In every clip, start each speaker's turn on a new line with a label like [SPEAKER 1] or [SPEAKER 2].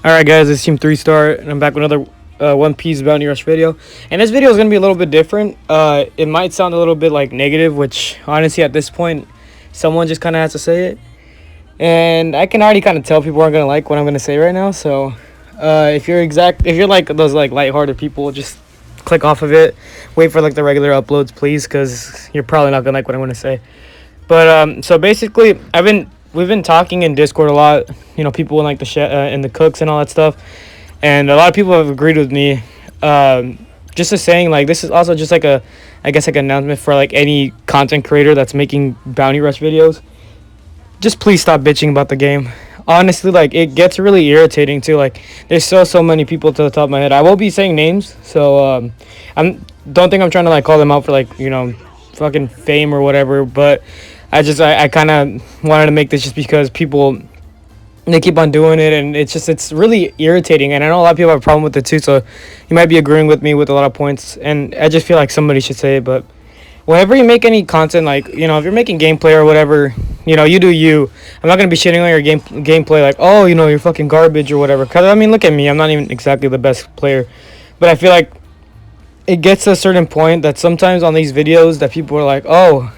[SPEAKER 1] Alright guys, it's Team 3 Star, and I'm back with another One Piece Bounty Rush video. And this video is going to be a little bit different. It might sound a little bit like negative, which honestly at this point, someone just kind of has to say it. And I can already kind of tell people aren't going to like what I'm going to say right now. So if you're like those like lighthearted people, just click off of it. Wait for like the regular uploads, please, because you're probably not going to like what I'm going to say. But so basically, we've been talking in Discord a lot, you know, people in like in the cooks and all that stuff, and a lot of people have agreed with me. Just as saying, like, this is also just like an announcement for like any content creator that's making Bounty Rush videos. Just please stop bitching about the game. Honestly, like, it gets really irritating too. Like, there's so many people to the top of my head. I will be saying names, so don't think I'm trying to like call them out for like, you know, fucking fame or whatever, but I kind of wanted to make this just because people, they keep on doing it, and it's really irritating, and I know a lot of people have a problem with it too, so you might be agreeing with me with a lot of points, and I just feel like somebody should say it. But whenever you make any content, like, you know, if you're making gameplay or whatever, you know, you do you. I'm not going to be shitting on your gameplay like, oh, you know, you're fucking garbage or whatever, because, I mean, look at me, I'm not even exactly the best player, but I feel like it gets to a certain point that sometimes on these videos that people are like, oh,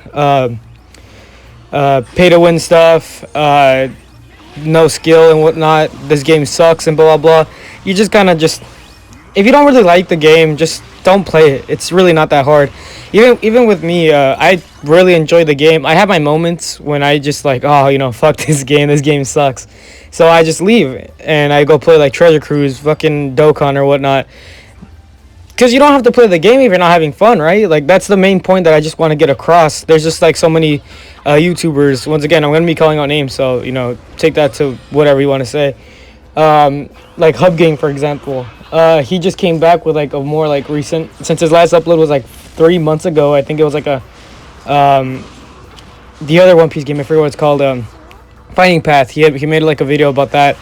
[SPEAKER 1] pay to win stuff, no skill and whatnot, this game sucks and blah blah blah. You just kind of if you don't really like the game, just don't play it. It's really not that hard. Even with me, I really enjoy the game. I have my moments when I just like, oh, you know, fuck this game sucks, so I just leave and I go play like Treasure Cruise, fucking Dokkan or whatnot. Because you don't have to play the game if you're not having fun, right? Like, that's the main point that I just want to get across. There's just, like, so many YouTubers. Once again, I'm going to be calling out names, so, you know, take that to whatever you want to say. Like, Hub Gang, for example. He just came back with, like, a more, like, recent... Since his last upload was, like, 3 months ago. I think it was, like, the other One Piece game. I forget what it's called. Fighting Path. He made, like, a video about that.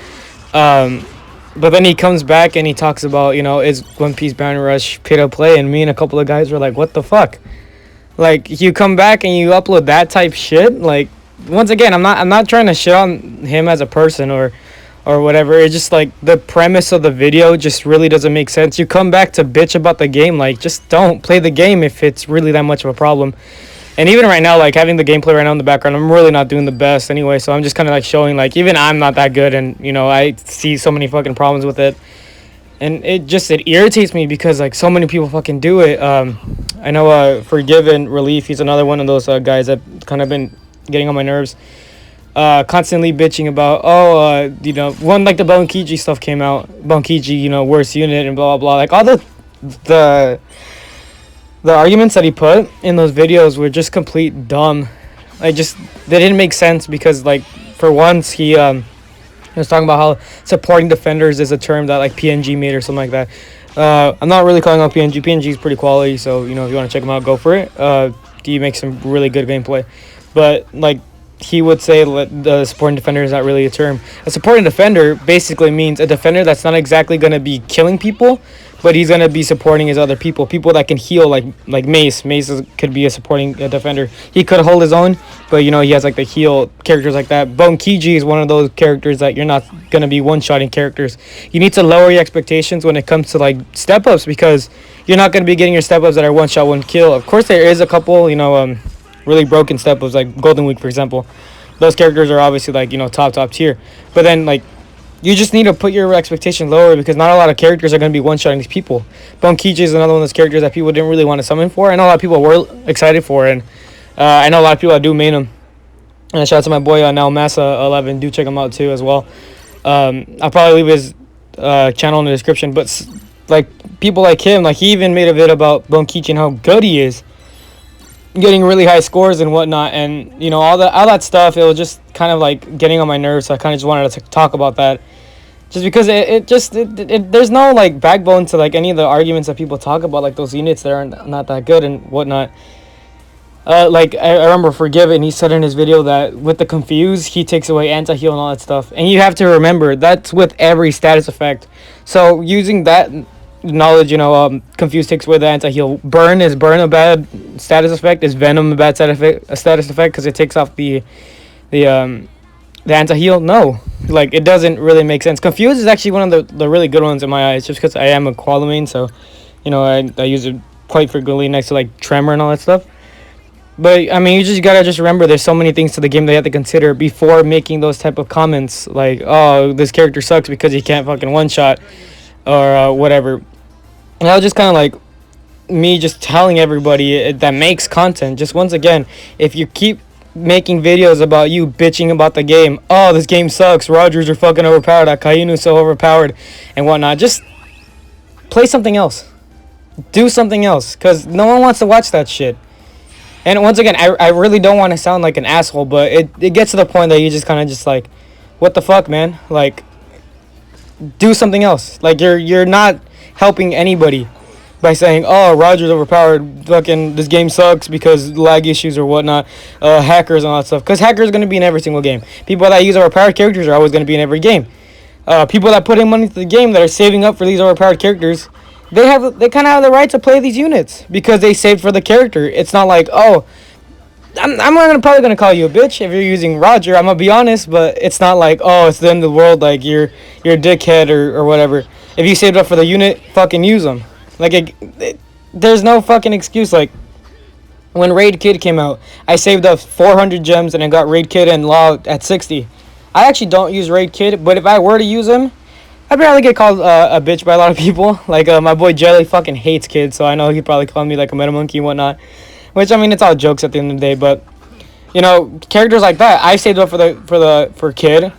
[SPEAKER 1] But then he comes back and he talks about, you know, is One Piece Bounty Rush pay to play? And me and a couple of guys were like, what the fuck? Like, you come back and you upload that type shit? Like, once again, I'm not trying to shit on him as a person or whatever. It's just like the premise of the video just really doesn't make sense. You come back to bitch about the game, like, just don't play the game if it's really that much of a problem. And even right now, like, having the gameplay right now in the background, I'm really not doing the best anyway, so I'm just kind of, like, showing, like, even I'm not that good, and, you know, I see so many fucking problems with it. And it irritates me because, like, so many people fucking do it. I know Forgiven Relief, he's another one of those guys that kind of been getting on my nerves. Constantly bitching about, you know, when, like, the Bonkiji stuff came out, Bonkiji, you know, worst unit and blah, blah, blah. Like, all the arguments that he put in those videos were just complete dumb. They didn't make sense because, like, for once he was talking about how supporting defenders is a term that, like, PNG made or something like that. I'm not really calling out PNG. PNG is pretty quality, so, you know, if you want to check him out, go for it. He makes some really good gameplay. But, like, he would say the supporting defender is not really a term. A supporting defender basically means a defender that's not exactly going to be killing people, but he's going to be supporting his other people that can heal, like Mace. Could be a supporting defender. He could hold his own, but, you know, he has, like, the heal characters like that. Bonkiji is one of those characters that you're not going to be one-shotting characters. You need to lower your expectations when it comes to, like, step-ups, because you're not going to be getting your step-ups that are one-shot, one-kill. Of course, there is a couple, you know, really broken step-ups, like Golden Week, for example. Those characters are obviously, like, you know, top tier. But then, like, you just need to put your expectation lower, because not a lot of characters are going to be one-shotting these people. Bonkiji is another one of those characters that people didn't really want to summon for. I know a lot of people were excited for, and I know a lot of people that do main him. And shout out to my boy now Massa11. Do check him out too as well. I'll probably leave his channel in the description. But, like, people like him, like, he even made a vid about Bonkiji and how good he is, getting really high scores and whatnot, and, you know, all that stuff. It was just kind of like getting on my nerves, so I kind of just wanted to talk about that, just because there's no, like, backbone to, like, any of the arguments that people talk about, like those units that are not that good and whatnot. Like, I remember Forgiven, he said in his video that with the Confuse, he takes away anti-heal and all that stuff, and you have to remember that's with every status effect. So using that knowledge, you know, Confuse takes away the anti-heal. Burn a bad status effect? Is Venom a bad status effect? Because it takes off the The anti-heal, no. Like, it doesn't really make sense. Confuse is actually one of the really good ones in my eyes, just because I am a Koala main, so, you know, I use it quite frequently next to, like, Tremor and all that stuff. But, I mean, you just gotta just remember there's so many things to the game that you have to consider before making those type of comments. Like, oh, this character sucks because he can't fucking one-shot, or whatever. And that was just kind of like me just telling everybody that makes content. Just once again, if you keep making videos about you bitching about the game, oh, this game sucks, Rogers are fucking overpowered, Akainu's so overpowered, and whatnot, just play something else. Do something else, because no one wants to watch that shit. And once again, I really don't want to sound like an asshole, but it gets to the point that you just kind of just like, what the fuck, man? Like, do something else. Like, you're not helping anybody by saying, oh, Roger's overpowered, fucking, this game sucks because lag issues or whatnot, hackers and all that stuff. Because hackers are going to be in every single game. People that use overpowered characters are always going to be in every game. People that put in money to the game that are saving up for these overpowered characters, they kind of have the right to play these units because they saved for the character. It's not like, oh, I'm probably gonna call you a bitch if you're using Roger. I'm gonna be honest, but it's not like, oh, it's the end of the world, like you're a dickhead or whatever. If you saved up for the unit, fucking use them. Like there's no fucking excuse. Like when Raid Kid came out, I saved up 400 gems and I got Raid Kid and Law at 60. I actually don't use Raid Kid, but if I were to use him, I'd probably get called a bitch by a lot of people. Like, my boy Jelly fucking hates kids, so I know he'd probably call me, like, a meta monkey and whatnot. Which, I mean, it's all jokes at the end of the day, but, you know, characters like that, I saved up for Kid.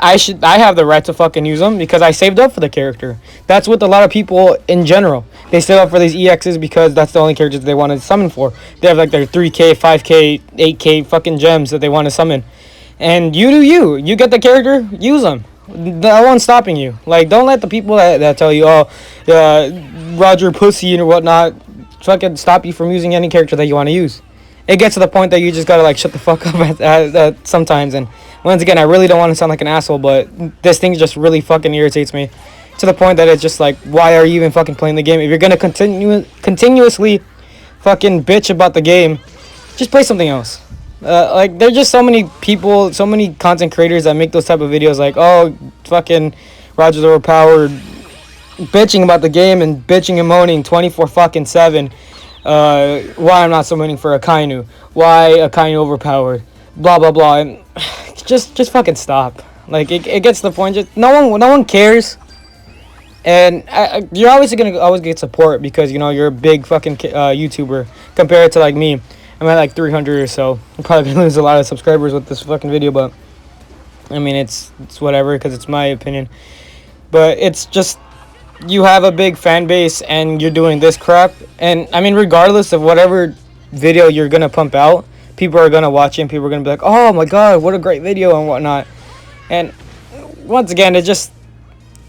[SPEAKER 1] I have the right to fucking use them because I saved up for the character. That's with a lot of people in general. They save up for these EXs because that's the only characters they want to summon for. They have, like, their 3K, 5K, 8K fucking gems that they want to summon. And you do you. You get the character, use them. No one's stopping you. Like, don't let the people that tell you, oh, Roger pussy and whatnot, fucking stop you from using any character that you want to use. It gets to the point that you just gotta, like, shut the fuck up at sometimes. And once again, I really don't want to sound like an asshole, but this thing just really fucking irritates me to the point that it's just like, why are you even fucking playing the game? If you're gonna continuously fucking bitch about the game, just play something else. Like, there's just so many people, so many content creators that make those type of videos like, oh, fucking Roger's overpowered, bitching about the game and bitching and moaning 24/7. Why I'm not summoning for Akainu, why Akainu overpowered, blah blah blah, and just fucking stop. Like, it gets to the point, just no one cares, and you're obviously gonna always get support because, you know, you're a big fucking YouTuber compared to, like, me. I'm at like 300 or so. I'm probably gonna lose a lot of subscribers with this fucking video, but I mean, it's whatever because it's my opinion. But it's just, you have a big fan base and you're doing this crap, and I mean, regardless of whatever video you're gonna pump out, people are gonna watch it and people are gonna be like, oh my god, what a great video and whatnot. And once again, it just,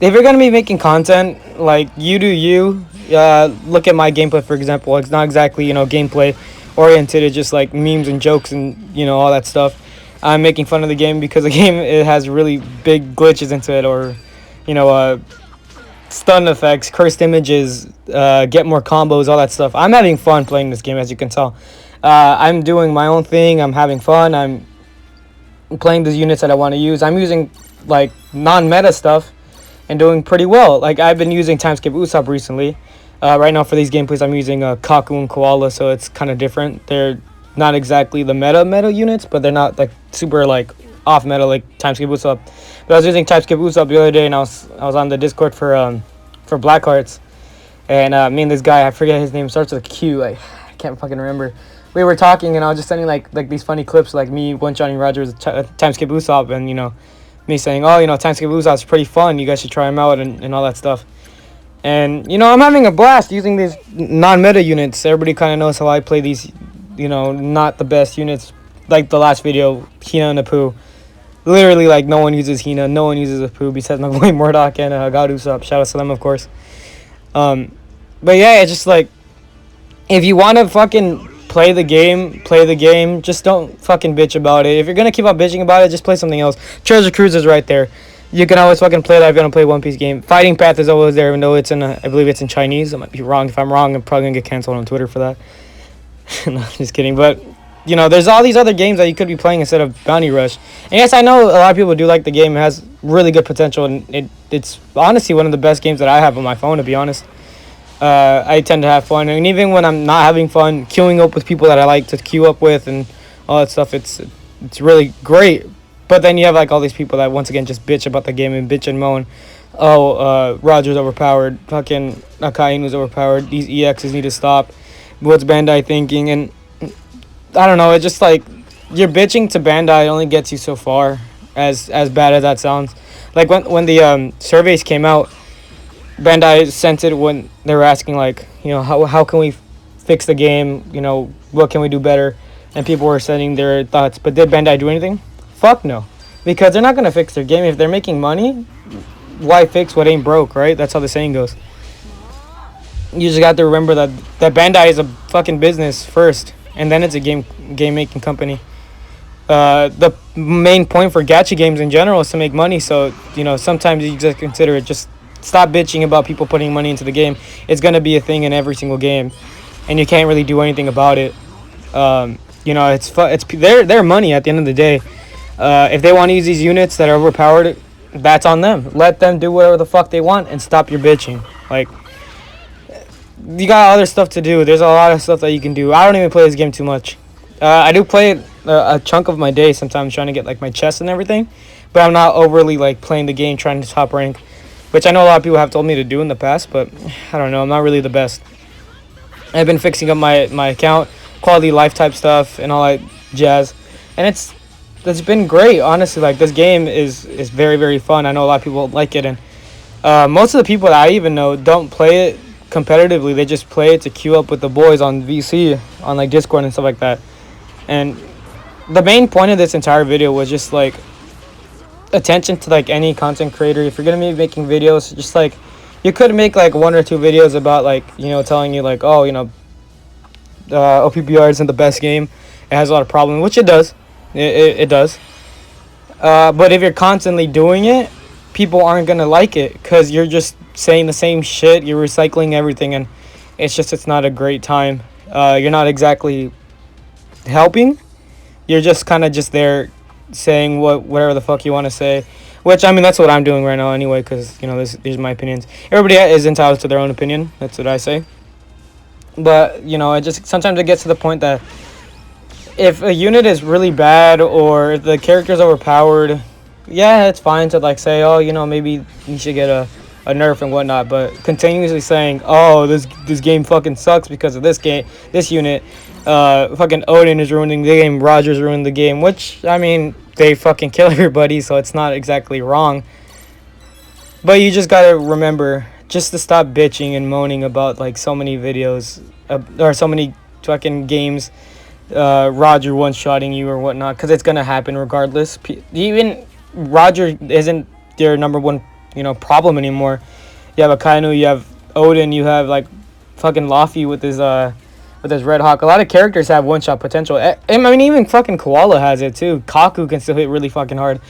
[SPEAKER 1] if you're gonna be making content, like, you do you. Look at my gameplay, for example. It's not exactly, you know, gameplay oriented. It's just like memes and jokes and, you know, all that stuff. I'm making fun of the game because the game, it has really big glitches into it, or, you know, stun effects, cursed images, get more combos, all that stuff. I'm having fun playing this game, as you can tell. I'm doing my own thing. I'm having fun. I'm playing the units that I want to use. I'm using, like, non-meta stuff and doing pretty well. Like, I've been using Timeskip Usopp recently. Right now for these gameplays, I'm using Kaku and Koala, so it's kind of different. They're not exactly the meta units, but they're not, like, super, like, off meta like Timeskip Usopp. But I was using Timeskip Usopp the other day, and I was on the Discord for Blackhearts, and me and this guy, I forget his name, starts with a Q. I can't fucking remember. We were talking, and I was just sending like these funny clips, like me one-shotting Rogers Timeskip Usopp, and, you know, me saying, oh, you know, Timeskip Usopp's pretty fun. You guys should try him out and all that stuff. And, you know, I'm having a blast using these non-meta units. Everybody kind of knows how I play these, you know, not the best units. Like the last video, Hina and Apu. Literally, like, no one uses Hina, no one uses Apu besides my boy Murdoch and God Usopp. Shout out to them, of course. But yeah, it's just like, if you want to fucking play the game. Just don't fucking bitch about it. If you're going to keep on bitching about it, just play something else. Treasure Cruise is right there. You can always fucking play that if you're going to play One Piece game. Fighting Path is always there, even though it's in, I believe it's in Chinese. I might be wrong. If I'm wrong, I'm probably going to get canceled on Twitter for that. No, just kidding. But you know, there's all these other games that you could be playing instead of Bounty Rush. And yes, I know a lot of people do like the game. It has really good potential, and it's honestly one of the best games that I have on my phone, to be honest. I tend to have fun, and even when I'm not having fun, queuing up with people that I like to queue up with and all that stuff, it's really great. But then you have like all these people that once again just bitch about the game and bitch and moan. Oh, Roger's overpowered. Fucking Akainu's overpowered. These EXs need to stop. What's Bandai thinking? And I don't know. It's just like you're bitching to Bandai only gets you so far. As bad as that sounds, like when the surveys came out, Bandai sent it when they were asking like, you know, how can we fix the game? You know, what can we do better? And people were sending their thoughts. But did Bandai do anything? Fuck no, because they're not gonna fix their game if they're making money. Why fix what ain't broke, right? That's how the saying goes. You just got to remember that Bandai is a fucking business first, and then it's a game making company. The main point for gacha games in general is to make money, so you know sometimes you just consider it. Just stop bitching about people putting money into the game. It's gonna be a thing in every single game, and you can't really do anything about it. You know, it's their money at the end of the day. If they want to use these units that are overpowered, that's on them. Let them do whatever the fuck they want and stop your bitching. Like, you got other stuff to do. There's a lot of stuff that you can do. I don't even play this game too much. I do play it a chunk of my day sometimes, trying to get like my chest and everything, but I'm not overly like playing the game trying to top rank, which I know a lot of people have told me to do in the past, but I don't know, I'm not really the best. I've been fixing up my account, quality life type stuff and all that jazz, and it's been great, honestly. Like, this game is very, very fun. I know a lot of people like it, and most of the people that I even know don't play it competitively. They just play it to queue up with the boys on VC, on like Discord and stuff like that. And the main point of this entire video was just like attention to like any content creator. If you're gonna be making videos, just like you could make like 1 or 2 videos about like, you know, telling you like, oh, you know, OPBR isn't the best game, it has a lot of problems, which it does. It does. But if you're constantly doing it, people aren't gonna like it because you're just saying the same shit. You're recycling everything, and it's not a great time. You're not exactly helping. You're just kind of just there saying whatever the fuck you want to say, which I mean that's what I'm doing right now anyway, because you know these are my opinions. Everybody is entitled to their own opinion. That's what I say. But you know, it just sometimes it gets to the point that if a unit is really bad or if the character's overpowered, yeah, it's fine to like say, oh, you know, maybe you should get a nerf and whatnot, but continuously saying, oh, this game fucking sucks because of this unit, fucking Odin is ruining the game, Roger's ruining the game, which, I mean, they fucking kill everybody, so it's not exactly wrong. But you just gotta remember just to stop bitching and moaning about like so many videos, or so many fucking games, Roger one-shotting you or whatnot, because it's gonna happen regardless. Even Roger isn't their number one, you know, problem anymore. You have Akainu, you have Odin, you have like fucking Luffy with his Red Hawk. A lot of characters have one-shot potential. I mean, even fucking Koala has it too. Kaku can still hit really fucking hard.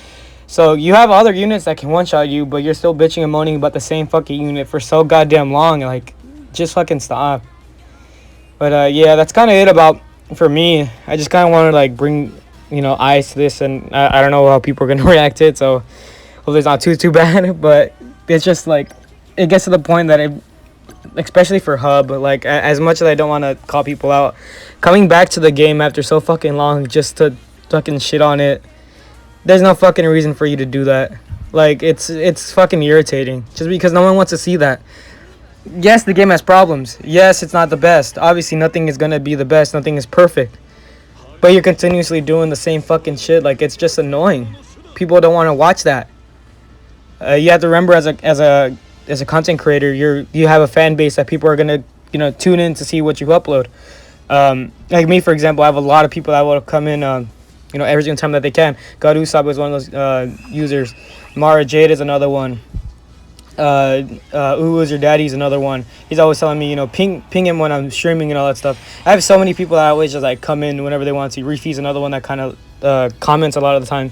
[SPEAKER 1] So you have other units that can one-shot you, but you're still bitching and moaning about the same fucking unit for so goddamn long. Like, just fucking stop. But yeah, that's kind of it for me. I just kind of want to like bring, you know, eyes to this, and I don't know how people are gonna react to it. So hopefully it's not too bad. But it's just like it gets to the point that especially for Hub, like as much as I don't want to call people out, coming back to the game after so fucking long just to fucking shit on it, there's no fucking reason for you to do that. Like, it's fucking irritating just because no one wants to see that. Yes, the game has problems. Yes, it's not the best. Obviously, nothing is gonna be the best. Nothing is perfect. But you're continuously doing the same fucking shit. Like, it's just annoying. People don't want to watch that. You have to remember, as a content creator, you have a fan base that people are gonna, you know, tune in to see what you upload. Like me, for example, I have a lot of people that will come in, you know, every single time that they can. God Usopp is one of those users. Mara Jade is another one. Ooh is your daddy's another one. He's always telling me, you know, ping him when I'm streaming and all that stuff. I have so many people that always just like come in whenever they want to. Reefy's another one that kind of comments a lot of the time.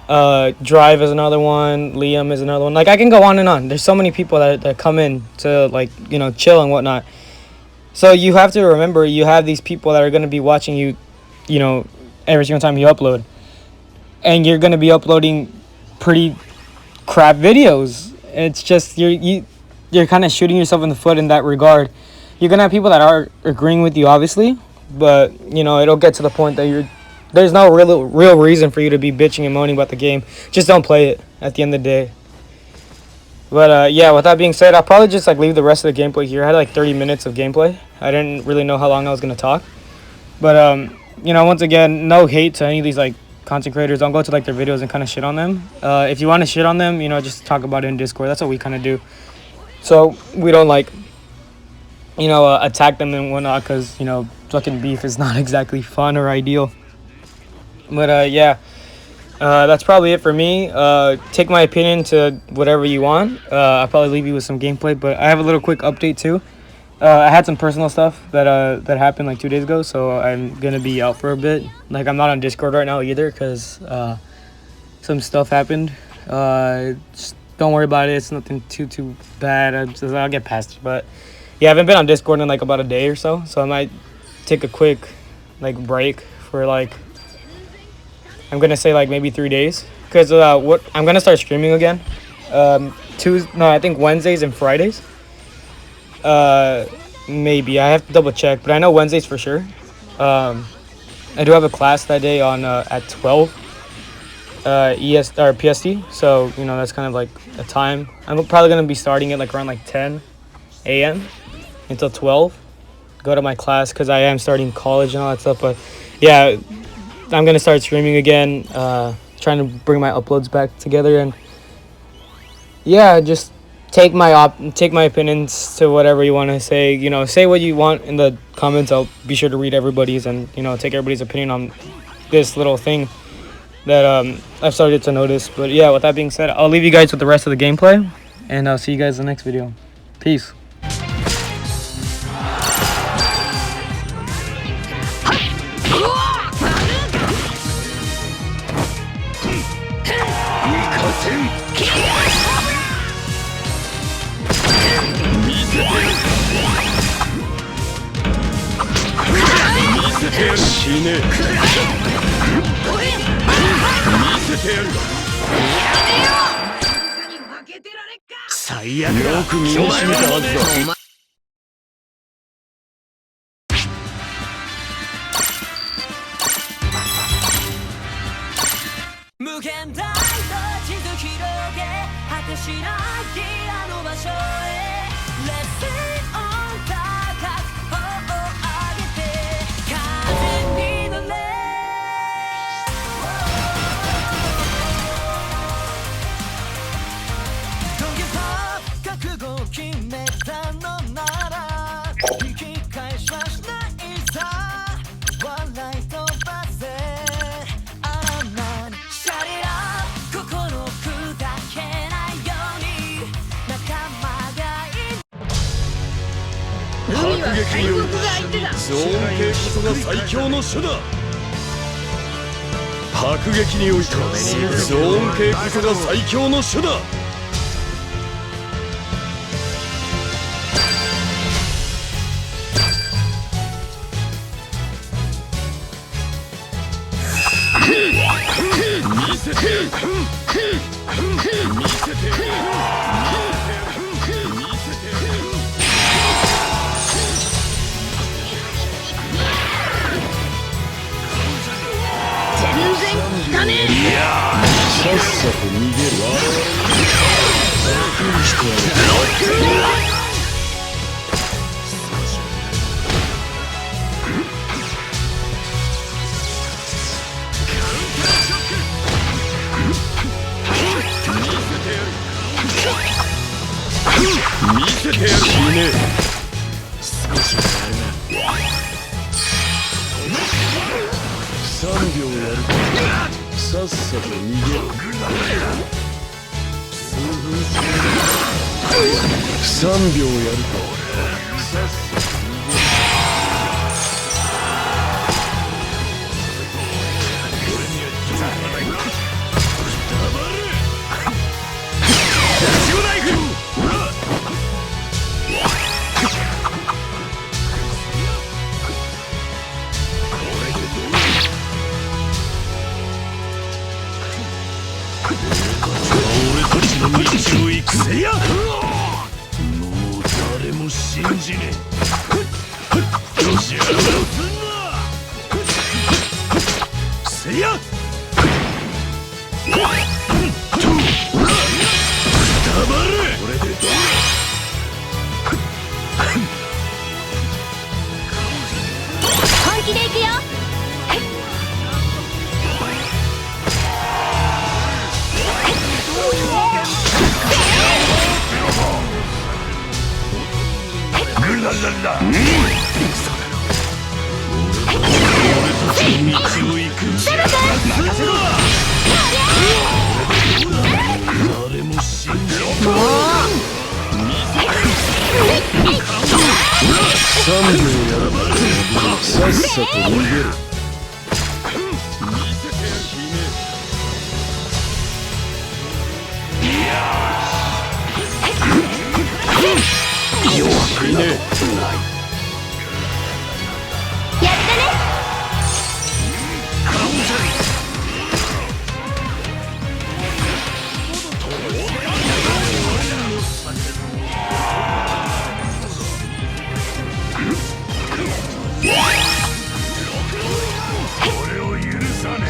[SPEAKER 1] Drive is another one. Liam is another one. Like, I can go on and on. There's so many people that come in to, like, you know, chill and whatnot. So you have to remember, you have these people that are going to be watching you you know, every single time you upload. And you're gonna be uploading pretty crap videos. It's just you're kind of shooting yourself in the foot in that regard. You're gonna have people that are agreeing with you, obviously, but you know it'll get to the point that there's no real reason for you to be bitching and moaning about the game. Just don't play it at the end of the day. But yeah, with that being said, I'll probably just like leave the rest of the gameplay here. I had like 30 minutes of gameplay. I didn't really know how long I was gonna talk, but you know, once again, no hate to any of these like content creators. Don't go to like their videos and kind of shit on them. If you want to shit on them, you know, just talk about it in Discord. That's what we kind of do. So we don't like, you know, attack them and whatnot, because you know, fucking beef is not exactly fun or ideal. But yeah, that's probably it for me. Take my opinion to whatever you want. I'll probably leave you with some gameplay, but I have a little quick update too. I had some personal stuff that happened like 2 days ago, so I'm gonna be out for a bit. Like, I'm not on Discord right now either because some stuff happened. Just don't worry about it. It's nothing too bad. I'll get past it. But yeah, I haven't been on Discord in like about a day or so, so I might take a quick like break for like, I'm gonna say like maybe 3 days, because what I'm gonna start streaming again. I think Wednesdays and Fridays. Maybe I have to double check, but I know Wednesdays for sure. I do have a class that day on at 12 ES or PST, so you know that's kind of like a time. I'm probably gonna be starting it like around like 10 a.m. until 12. Go to my class because I am starting college and all that stuff. But yeah, I'm gonna start streaming again, trying to bring my uploads back together, and yeah, just take my opinions to whatever you want to say. You know, say what you want in the comments. I'll be sure to read everybody's and, you know, take everybody's opinion on this little thing that I've started to notice. But yeah, with that being said, I'll leave you guys with the rest of the gameplay, and I'll see you guys in the next video. Peace.
[SPEAKER 2] 本気でいくよ。
[SPEAKER 3] さっさと逃げる。弱くね。
[SPEAKER 2] やったね。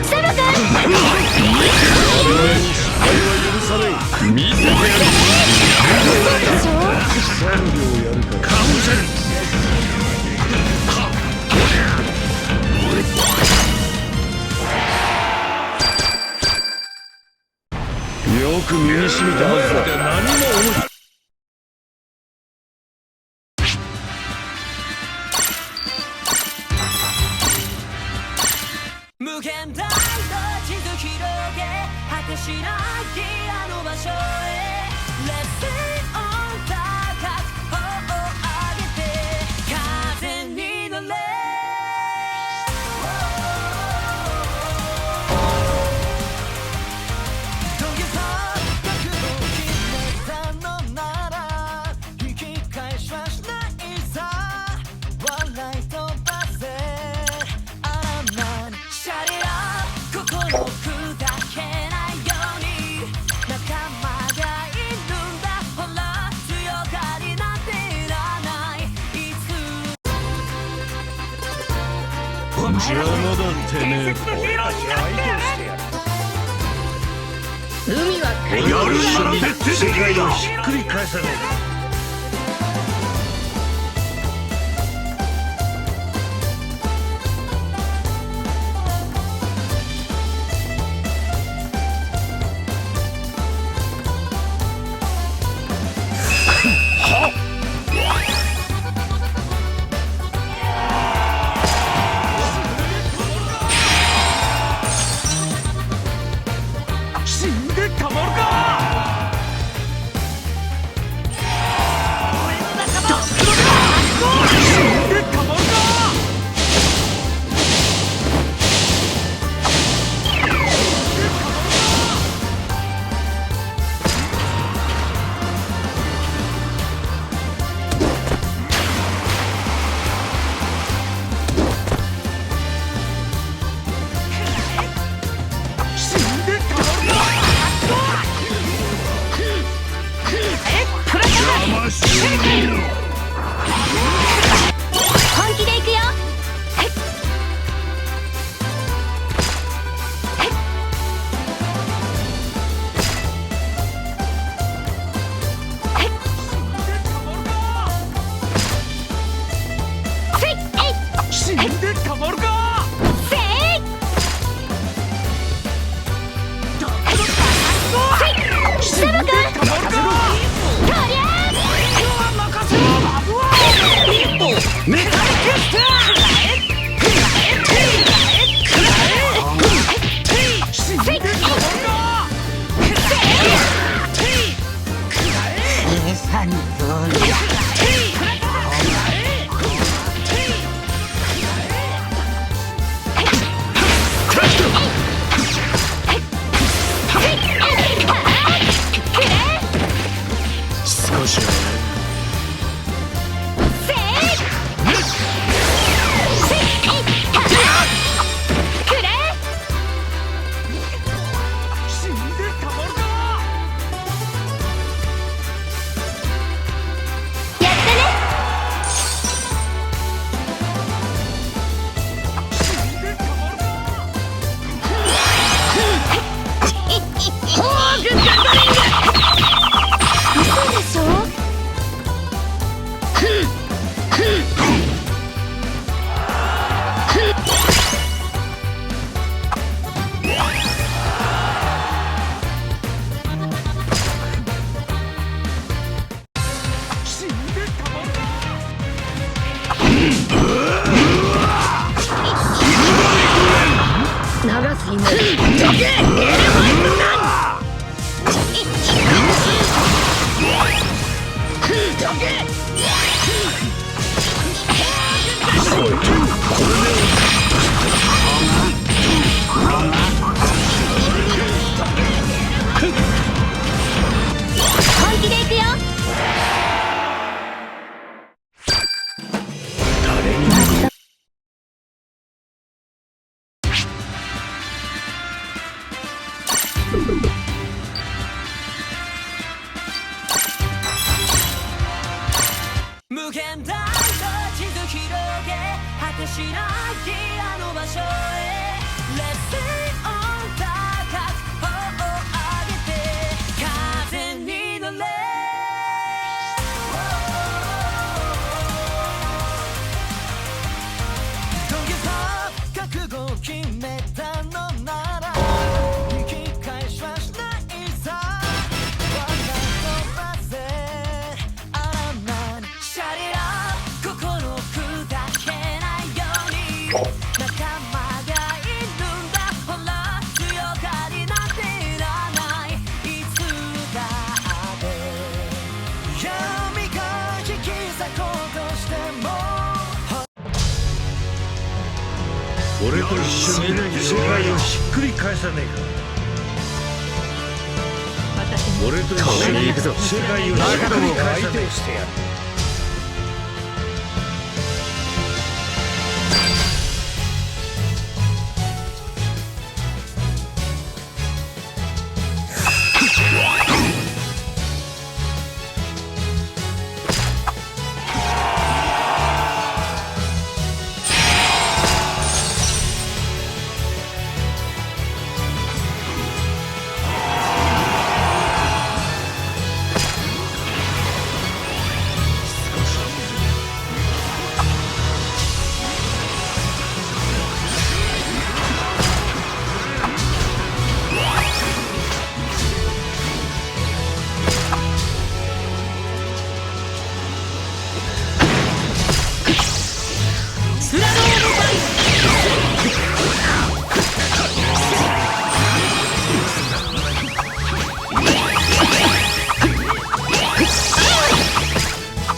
[SPEAKER 2] セブ君。
[SPEAKER 3] 見せてやる。3秒やるから。よく身に染みたはずだ。何も思い。
[SPEAKER 4] 無限大と地図広げ果てしないあの場所へ Let's sing on 高く頬を上げて風に乗れどういう覚悟を決めたのなら引き返しはしないさ笑い飛ばせあらまにシャリラ心を砕けないように仲間がいるんだほら強がりなんていらないいつ
[SPEAKER 3] 邪魔だってね。
[SPEAKER 2] 海は
[SPEAKER 3] 俺と一緒に世界をひっくり返さねえ。死んでたまるか。死んでたまるか。
[SPEAKER 2] 本気でいくよ。
[SPEAKER 3] 死んでたまるか。
[SPEAKER 2] セブ君。
[SPEAKER 3] メタルキスタ少しは
[SPEAKER 2] がす妹どけエレファントナンどけ本気でいくよ。
[SPEAKER 4] 無限大の地図広げ果てしないあの場所へ Let's sing on 高く頬を上げて風に乗れDon't give up 覚悟を決めたのなら引き返しはしないさ笑い飛ばせあらまにシャリラ心砕けないように仲間がいるんだほら強がりなんていらないいつだって闇が引き裂こうとしても
[SPEAKER 3] 俺と一緒に世界をひっくり返さねえか。俺と一緒に行くぞ。世界をひっくり返さねえか。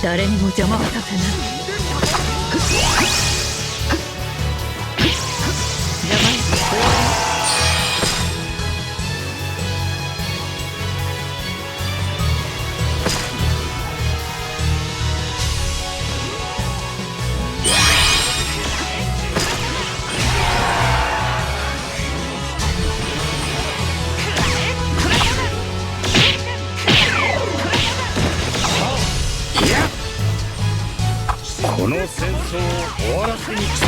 [SPEAKER 2] 誰にも邪魔はさせない。邪魔よ。
[SPEAKER 3] この戦争を終わらせに来た。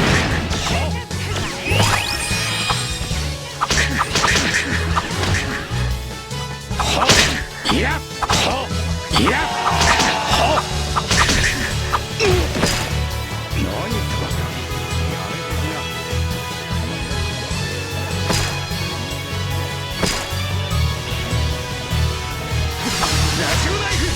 [SPEAKER 3] いや、いや、何かやめてきな。ラジオナイフ。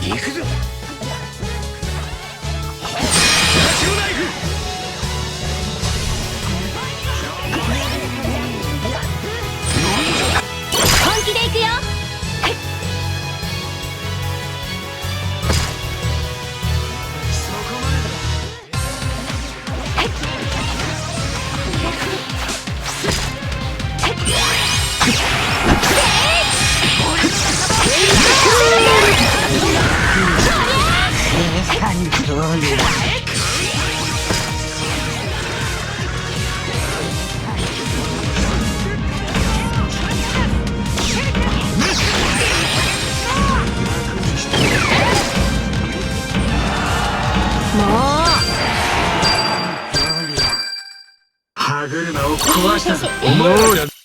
[SPEAKER 3] 行くぞ。
[SPEAKER 2] 本気でいくよ。
[SPEAKER 3] 歯車を壊したぞ。お前らじゃ